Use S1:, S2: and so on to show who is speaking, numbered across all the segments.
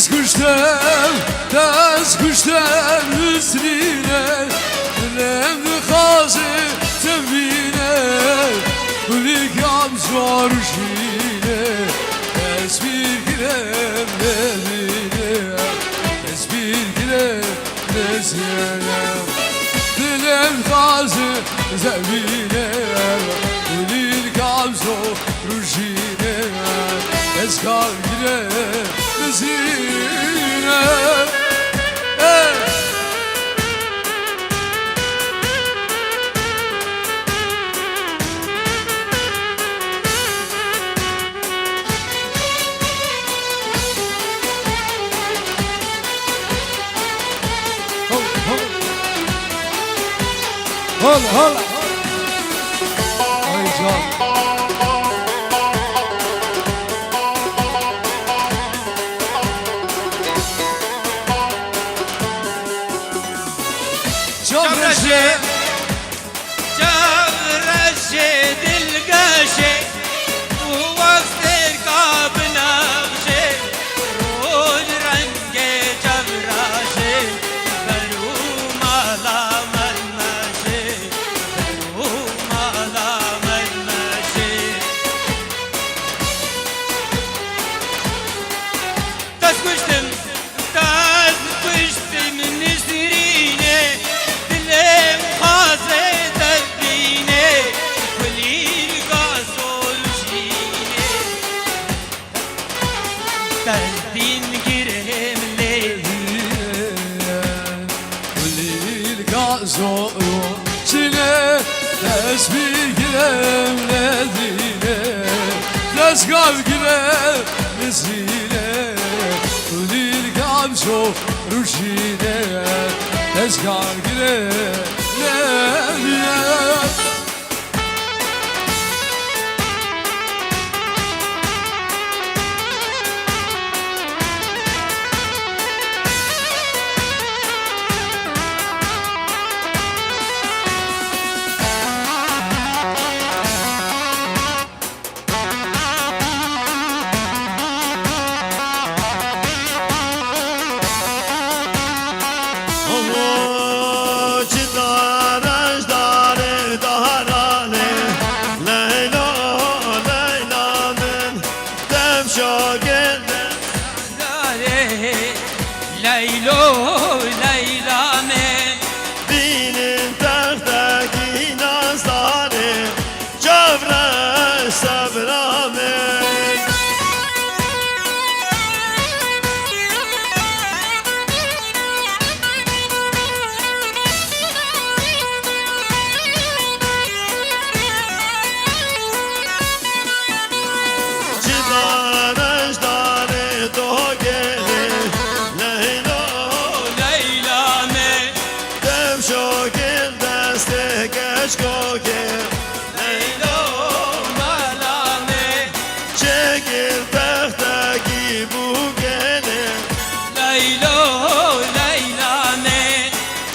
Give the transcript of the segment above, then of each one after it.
S1: دست کشتم üstüne Dilemli kazı tebine Kulikam zor şine Esbir girem nedine Esbir girem nezine Dilem kazı tebine Kulikam zor şine Eskal girem nezine
S2: Hala hala. Ay can.
S1: Çavraşı
S3: Çavraşı dilgaşı Bu vaktir kabnavşı Roj renge çavraşı Berum ala mermeşi Berum ala mermeşi Tas kuştum nizrine Dilem hazret bine Kulir gazol şine Derdin girem lehine
S1: Kulir gazol şine Tesbih girem nedine Tezgav girem nezine Kulir gazol ruşine Tezgav girem nedine
S3: Leylo Leyla men
S4: Dinin tahtaki nazları Çavraş sabramen Çıdarajları do gelir Leylo
S3: Leyla men
S4: Şokil deste geç kokil
S3: Leylo malame
S4: Çekil tahtaki bu gelir
S3: Leylo Leyla men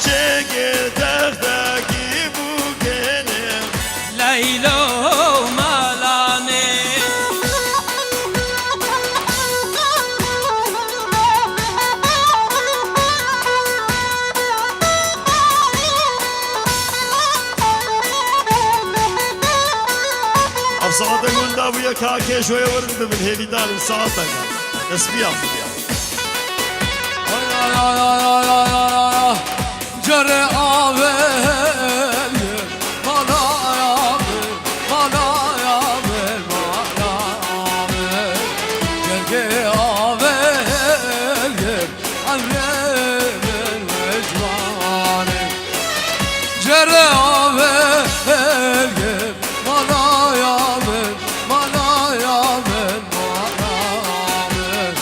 S4: Çekil tahtaki bu gelir
S3: Leylo malame
S4: Saate gunda bu yaka keşoya varındı min hevi dalin saate Nasıl yaptım ya
S1: Ay ay ay ay ay ay ay Cere avel Bana avel Bana avel Bana avel Cerge avel Avrevel mecvane Cere avel Bana avel Bana avel Bana avel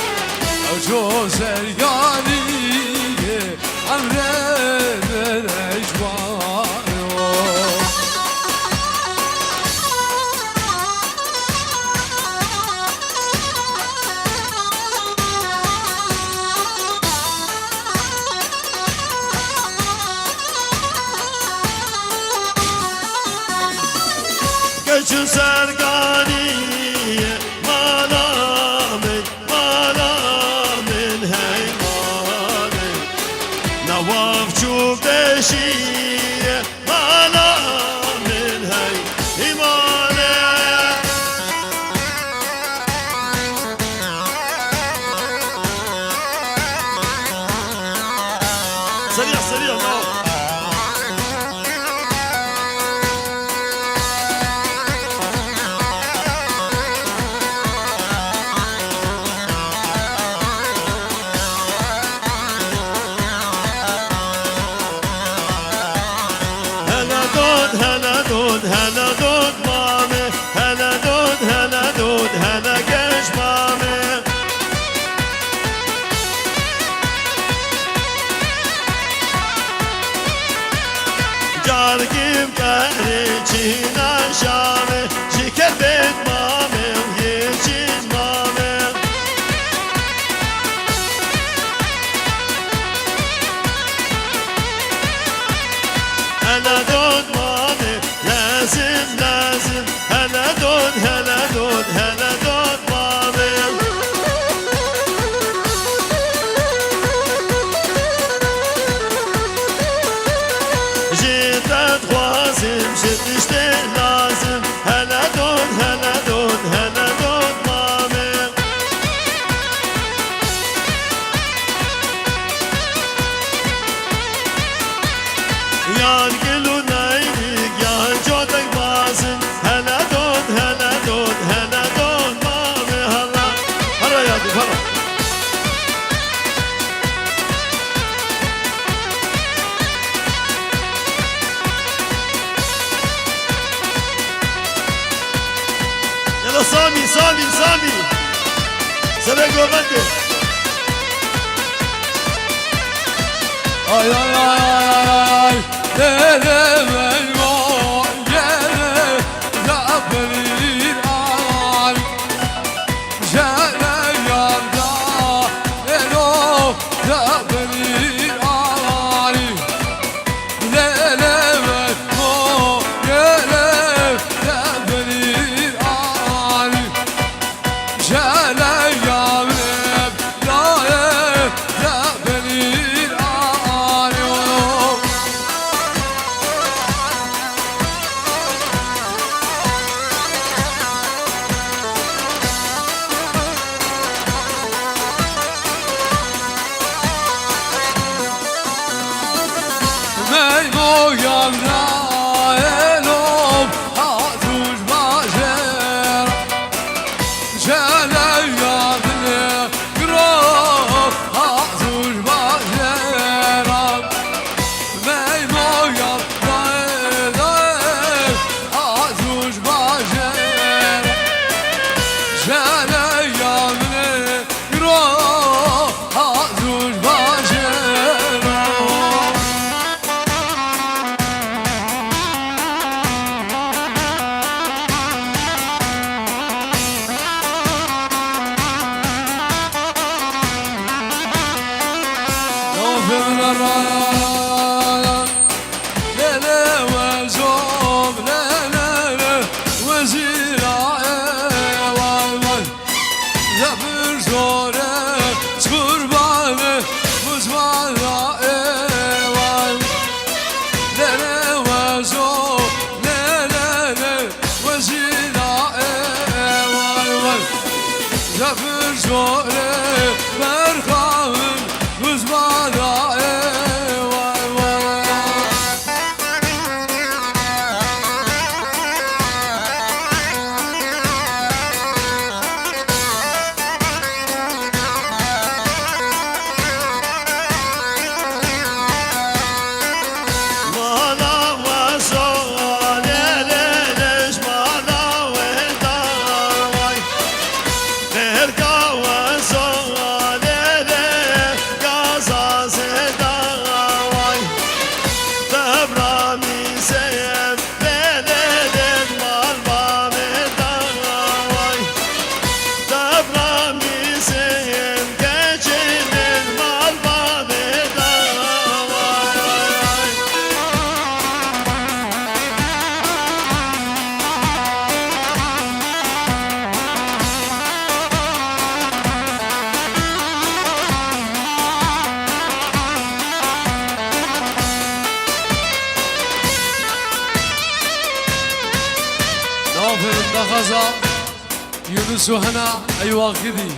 S1: Çozer yariye Amreder ecvaro
S4: Göçün serganiye Malamin Malamin نواف شوف دشية مالا من هاي إيمانه سريع سريع نواف هلا دود مامي هلا دود هلا قش مامي جاركم قهري چينا شامي شكر بيت مامي ويجين مامي هلا دود مامي لازم لازم هلا دود هلا دود هلا دود مامي جيت اتخوازم شد اشتي لازم هلا دود هلا دود هلا دود مامي يان قلو نايلك يان جودك بازن هلا دود هلا دود هلا دود مامي هلا هلا يا دي هلا يلا سامي سامي سامي سبق وغدي
S1: Ay ay ay ay ay Deremen o yere Rabbelir ay Jere yarda Ero Rabbelir ay Deremen o yere Rabbelir ay Jere yarda Rabbelir ay Meymo yamra elom Hatuş bajer Jele yadne Gro Hatuş bajer Meymo yamra elom Hatuş bajer Jele yadne Gro Hatuş bajer Zafir zore merhamın uzmana vay vay غزة يونس وهنا أيوا كذي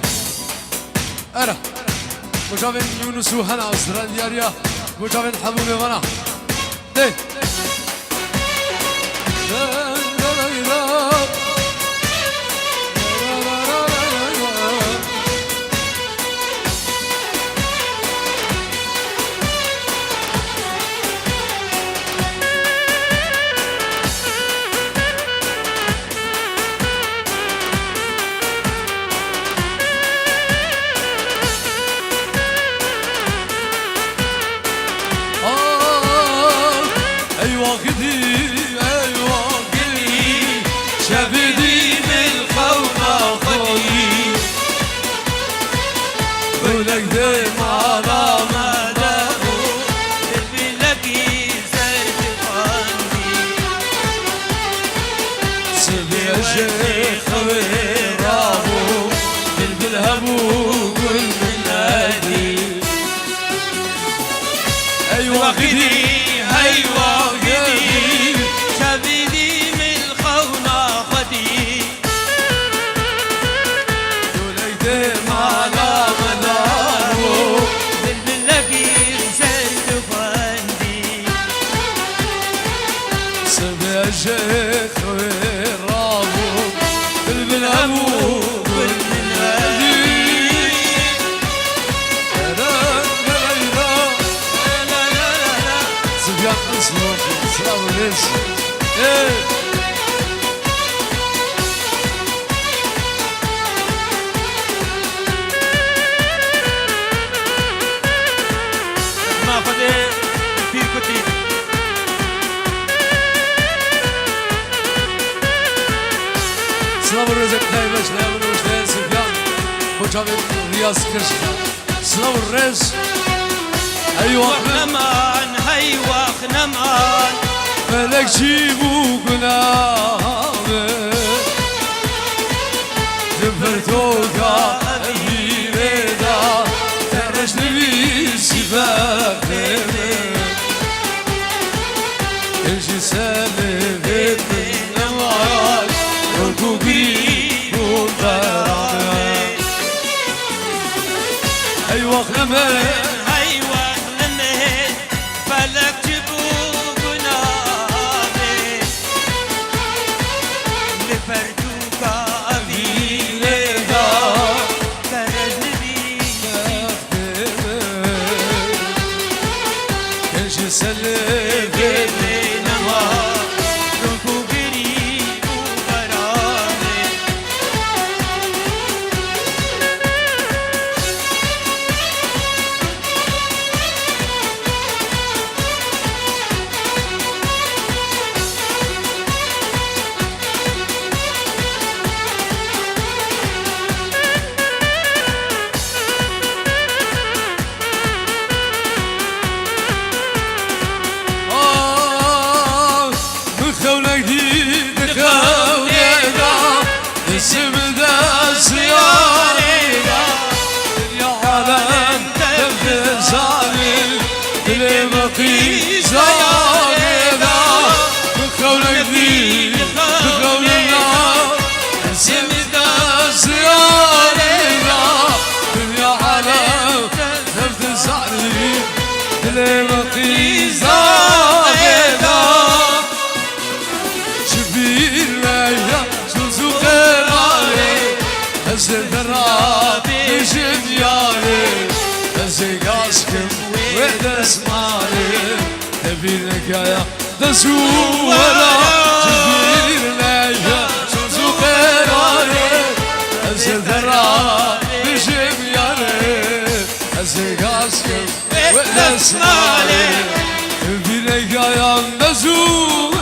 S1: أرى مجابين يونس وهنا أستراليا ريا مجابين حبوبي غنا دي سلام الرزق دايما سلام الوجدان سفيان مجابين رياض كرشنا سلام الرز أيوة
S3: نمان هيوا نمان
S1: ملك جيبو قنامه جبرتوكا أميريدا ترش نبي سفاقه إنشي سالي بيت النوال وكوكي وقرامه أيوة نمان
S3: فلك جبوقنا لفردوكا أبيليدا كرزبي
S1: كنش سلي
S3: بينما روكو قريب وغرامي
S1: اسم ذا سيارينا يا عالم تبدأ زالي لمقي زالينا بقولك ذي بقولنا اسم ذا سيارينا يا عالم تبدأ زالي لمقي زالينا شبير ليا زدرابي جميالي ازيق عشكم وإذا اسمالي نبيلك يا دسولا جبير ليا شمسو خيرالي زدرابي جميالي ازيق عشكم وإذا اسمالي نبيلك يا دسولا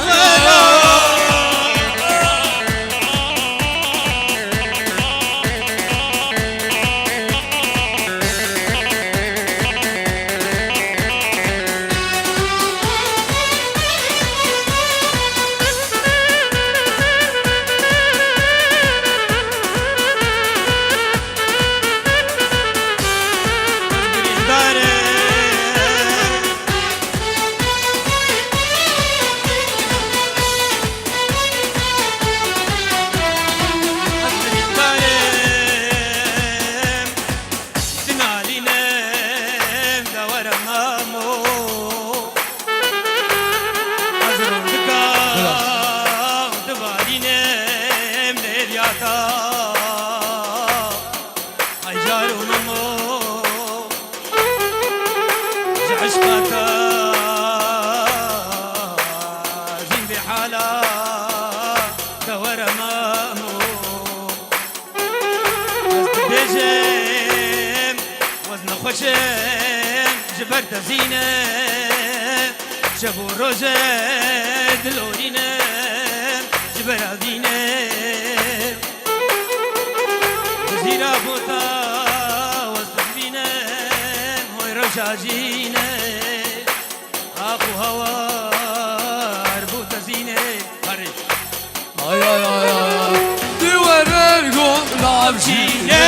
S3: عشقك زين بحالا كورمامو بيجم وزن خوشم جبرت زينة شبو روجة دلورينة جبر زينة زيرا بوتا وزن بينة هوي روجة جينة اخو هوار بوتا زينة هري
S1: Ay ay ay ay Diverer gönlam çiğne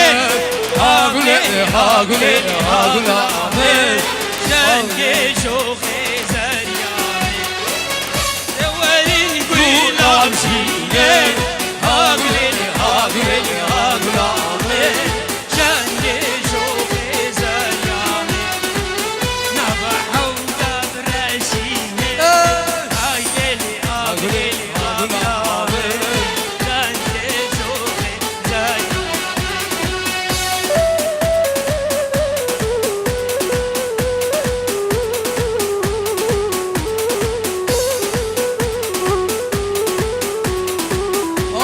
S1: Hagule hagule hagule ahmet
S3: جنگي شوخي زرياني دورين
S1: Gönlam
S3: قولام
S1: çiğne Hagule hagule hagule ahmet
S3: جنگي شوخي زرياني نبحو دبرشيني هاي ليلي
S1: Hagule hagule ahmet
S3: جنگي شوخي زرياني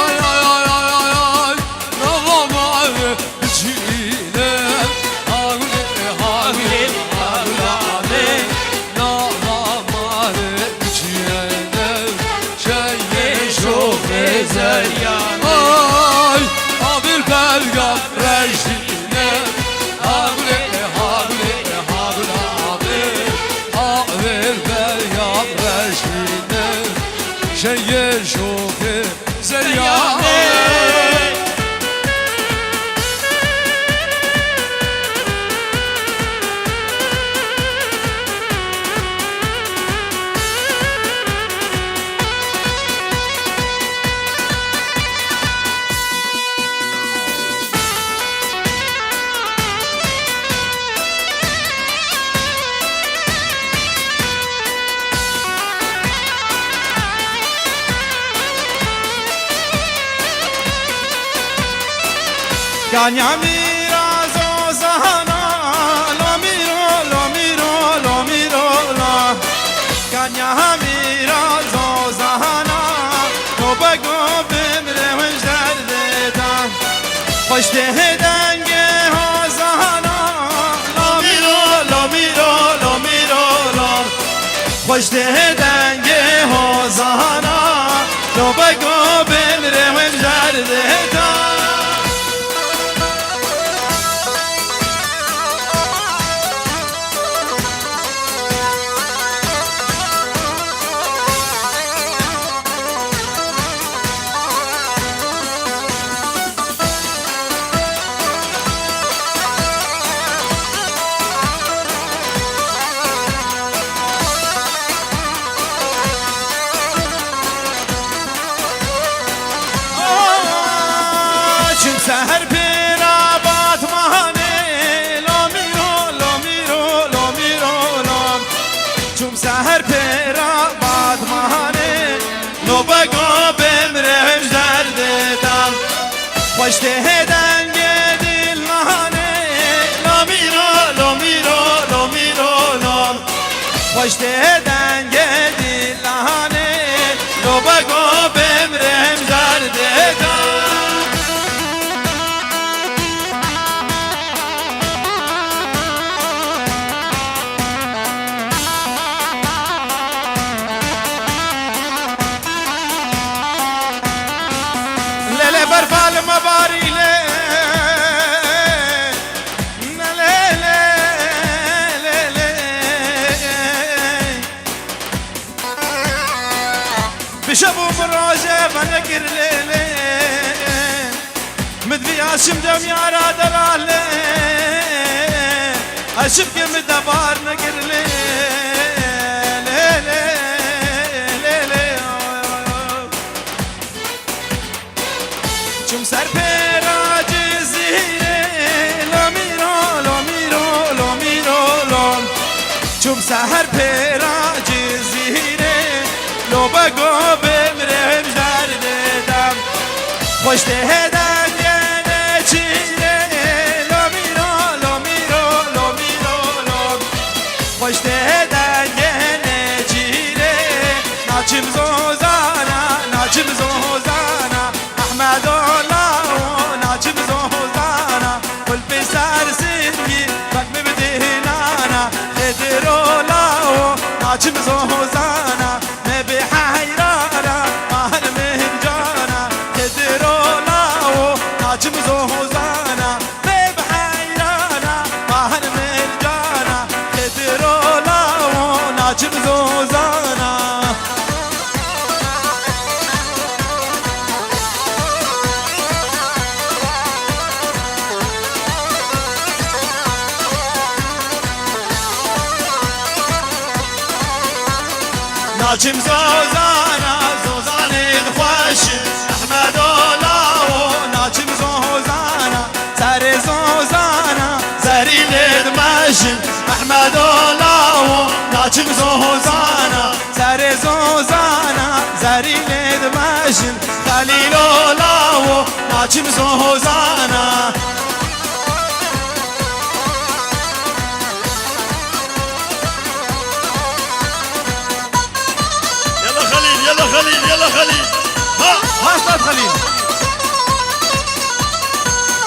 S1: Ay ay ay ay ay ay Navamare çiğne Hagule hagule hagule ahmet Navamare çiğne Şeye çok ezer Ay Abil belgam reşine Hagule hagule hagule ahmet Abil belgam reşine Şeye çok ezer
S3: كان يعمير عزوزانا لو ميرو لو ميرو لو ميرو لا كان يعمير عزوزانا لو بقو بمره وجدر ديتا خوش تهدنگه هوزانا لو ميرو لو ميرو لو ميرو لا خوش تهدنگه هوزانا لو بقو بمره وجدر ديتا سهر پیرا باتمانه لو میرو لو میرو لو میرو لو چوم سهر پیرا باتمانه لو بگو بمرم زردتم خوش تهدنگ دل نهانه لو میرو لو میرو لو میرو لو خوش تهدنگ دل نهانه لو بگو بمرم زردتم برفال مباري لي بشبو مراجع بنكر ليلي مدفي عشم دم يا رادر لي اشبك مدبار نكر لي چوم سر پیرا جزیره لو میرو لو میرو لو میرو لو چوم سهر پیرا جزیره لو بگو بمرم جرددم خوش تهدن گنه چیره لو میرو لو میرو لو میرو لو خوش دنگه نجیره ناچم زوزانا ناچم زوزانا احمد الله ناچم زوزانا قل بسر سنگی بک مبدهنانا خدر الله ناچم زوزانا نبي حيرانا مهر من جانا خدر الله ناچم زوزانا نبي حيرانا مهر من جانا خدر الله ناچم زوزانا
S4: ناچم زوزانا زوزاني خوش احمد الله
S3: ناچم زوزانا سر زوزانا
S4: زري ندمشن احمد الله ناچم زوزانا
S3: سر زوزانا زري ندمشن
S4: خليل الله ناچم زوزانا يلا خليل يلا خليل يلا خليل ها
S3: استاذ خليل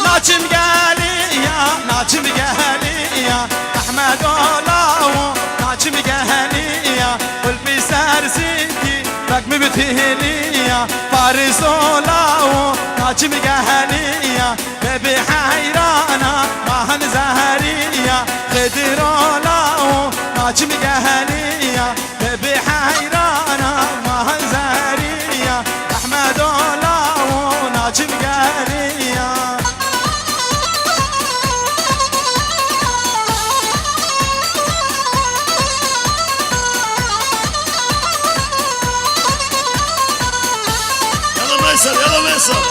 S3: ناچم قاليا ناچم قاليا احمد الله ناچم قاليا قلبي سر سيدي بك مبتهليا فارس الله ناچم قاليا ببي حيرانا مهن زهريا خدر الله ناچم قاليا ببي حيرانا مهن زهريا احمد الله ناچم قاليا
S4: يلا ميسر يلا ميسر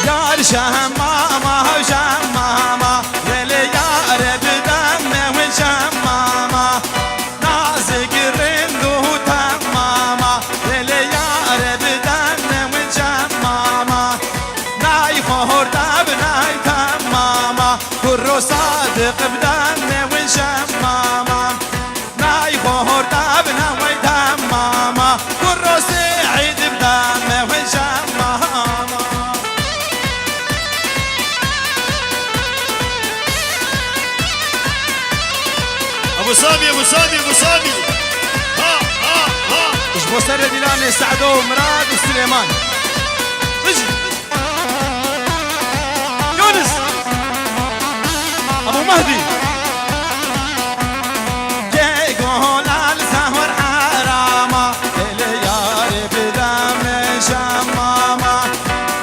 S3: يا شمامة شمامة يلي يا رب دمه وشمامة نازك الرمل تمامة يلي يا رب دمه وشمامة ناي خور دب ناي تمامة كرو صادق بدمه وشمامة ناي خور دب ناي تمامة كرو سعيد بدمه وشمامة
S4: ابو سامي ابو سامي ابو سامي ها ها ها
S3: ايش بوسر ديلان سعدو ومراد وسليمان اجي يونس ابو مهدي يقول السهر حرامه اليار بدم شمامه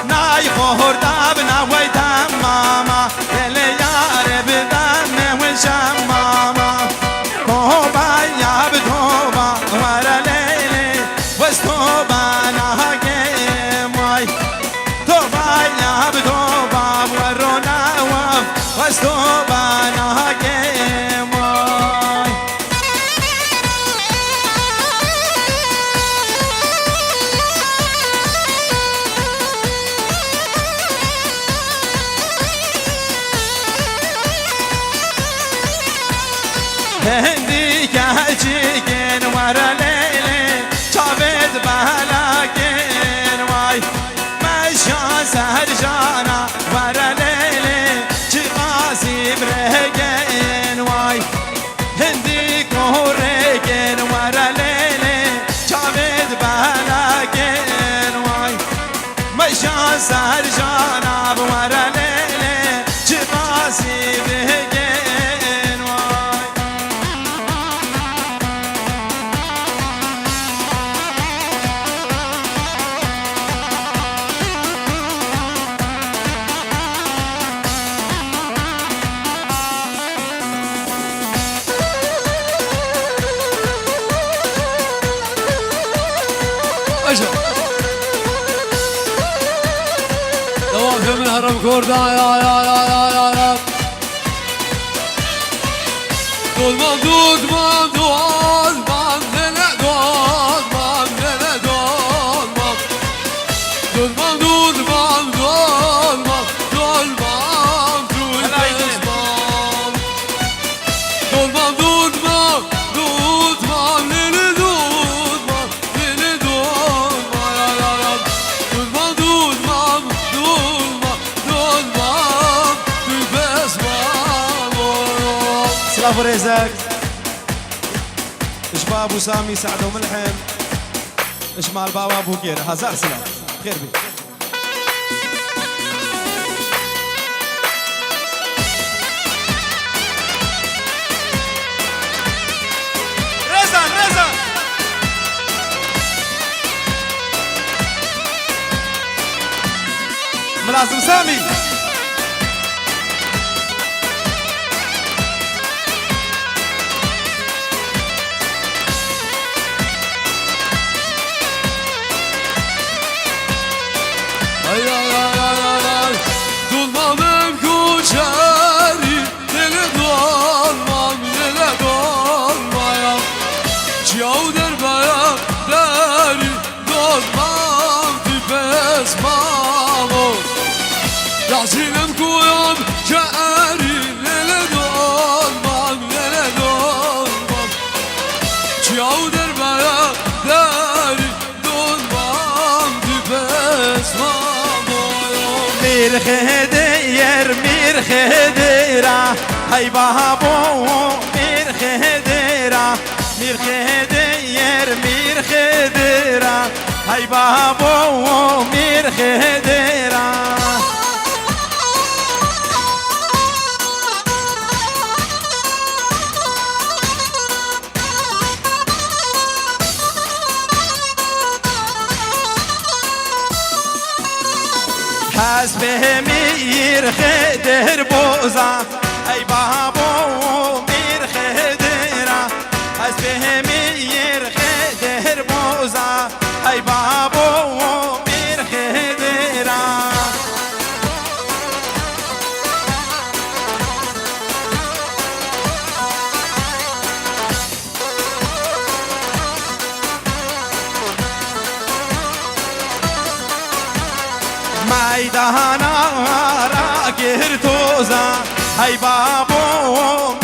S3: ناي خور دابنا ويتمامه اليار بدم وشمامه توبه يا بتوبه ورا ليلي واستوبه نهاجم واي توبه يا بتوبه ورونا وف واستوبه نهاجم واي هندي كاجيكن ورا ليلي شافت بهلاكن واي مشى سهر جانا ورا ليلي شقاسي برهجن واي هندي كوريكن ورا ليلي شافت بهلاكن واي مشى سهر جانا ورا ليلي شقاسي برهجن واي
S1: اجل دوام في من هرم كوردا يا دود ما دود ما دود ما دود ما دود ما دود ما دود
S3: ابو رزق شباب وسامي سعد وملحم اشمال بابا ابو كير هزار سلام خير بي رزان ملازم سامي
S1: Ay ay ay ay ay ay Durmadım kuçeri Dile dolmam dile dolmayam Ciao derbaya deri Dolmam tipes mamo Yazinem kuyam ceri Dile dolmam dile dolmam Ciao derbaya deri Dolmam tipes mamo
S3: مير خديرة هاي بابو مير خديرة مير خديرة هاي بابو مير خديرة حسبه مير خدر بوزا اي بابو مير خدرا حسبه مير خدر بوزا اي بابو مير خدرا ميدانا را گرتوزا هی بابو